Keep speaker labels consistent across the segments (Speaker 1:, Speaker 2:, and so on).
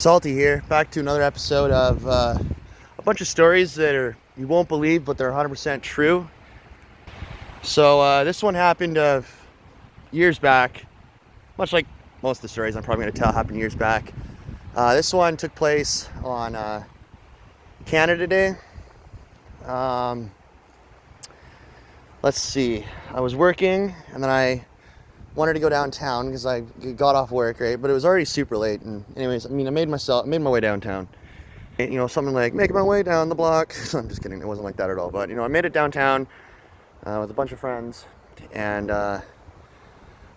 Speaker 1: Salty here, back to another episode of a bunch of stories that you won't believe, but they're 100% true. So this one happened years back, much like most of the stories I'm probably going to tell happened years back. This one took place on Canada Day. Let's see, I was working and then I wanted to go downtown because I got off work, right? But it was already super late. And anyways, I made my way downtown. You know, something like making my way down the block. I'm just kidding. It wasn't like that at all. But I made it downtown with a bunch of friends, and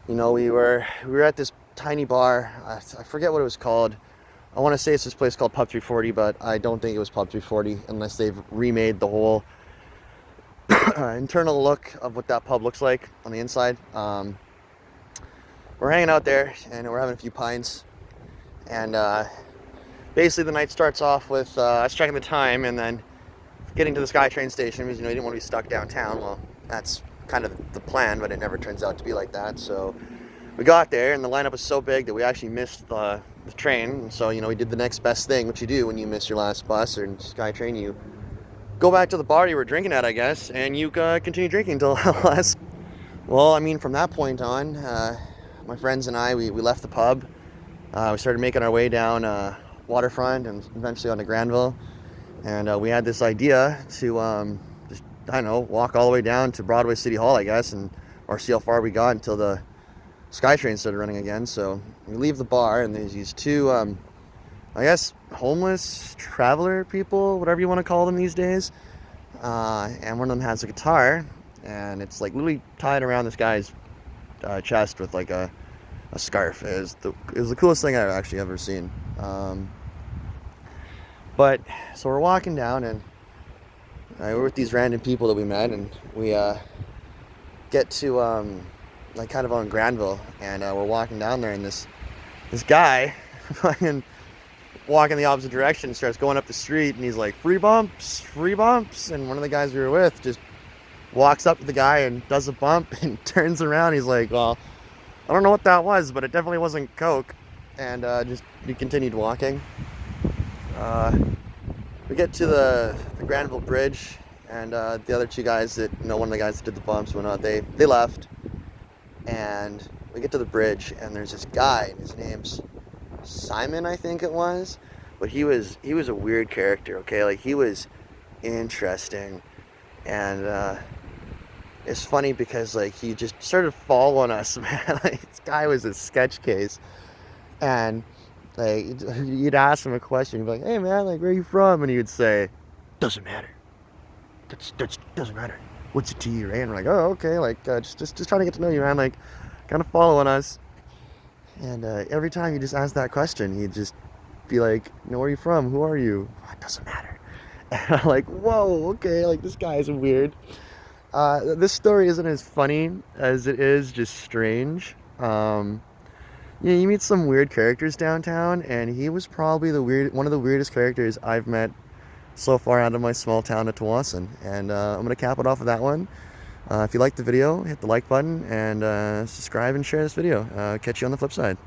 Speaker 1: we were at this tiny bar. I forget what it was called. I want to say it's this place called Pub 340, but I don't think it was Pub 340 unless they've remade the whole internal look of what that pub looks like on the inside. We're hanging out there and we're having a few pints, and basically the night starts off with us checking the time and then getting to the SkyTrain station because you didn't want to be stuck downtown. Well, that's kind of the plan, but it never turns out to be like that. So we got there and the lineup was so big that we actually missed the train. And so we did the next best thing, which you do when you miss your last bus or SkyTrain. You go back to the bar you were drinking at, I guess, and you continue drinking until last. Well, from that point on, my friends and I, we left the pub. We started making our way down Waterfront and eventually onto Granville. And we had this idea to just, walk all the way down to Broadway City Hall, I guess, or see how far we got until the SkyTrain started running again. So we leave the bar and there's these two, I guess, homeless traveler people, whatever you want to call them these days. And one of them has a guitar and it's like literally tied around this guy's chest with like a scarf. It was the coolest thing I've actually ever seen. But so we're walking down and we're with these random people that we met, and we get to kind of on Granville, and we're walking down there, and this guy fucking walking the opposite direction starts going up the street, and he's like, free bumps, and one of the guys we were with just walks up to the guy and does a bump and turns around. He's like, well, I don't know what that was, but it definitely wasn't coke. And we continued walking. We get to the Granville Bridge, and the other two guys that, one of the guys that did the bumps, whatnot, they left. And we get to the bridge, and there's this guy, and his name's Simon, I think it was. But he was a weird character, okay? Like, he was interesting. And it's funny because he just started following us, man. This guy was a sketch case, and you'd ask him a question, you'd be like, hey man, where are you from? And he would say, doesn't matter. That doesn't matter. What's it to you, right? And we're like, oh, okay, just trying to get to know you, man, kind of following us. And every time you just ask that question, he'd just be like, where are you from? Who are you? Oh, it doesn't matter. And I'm like, whoa, okay, this guy is weird. This story isn't as funny as it is just strange. You meet some weird characters downtown, and he was probably one of the weirdest characters I've met so far out of my small town of Tsawwassen. And I'm going to cap it off with that one. If you liked the video, hit the like button and subscribe and share this video. Catch you on the flip side.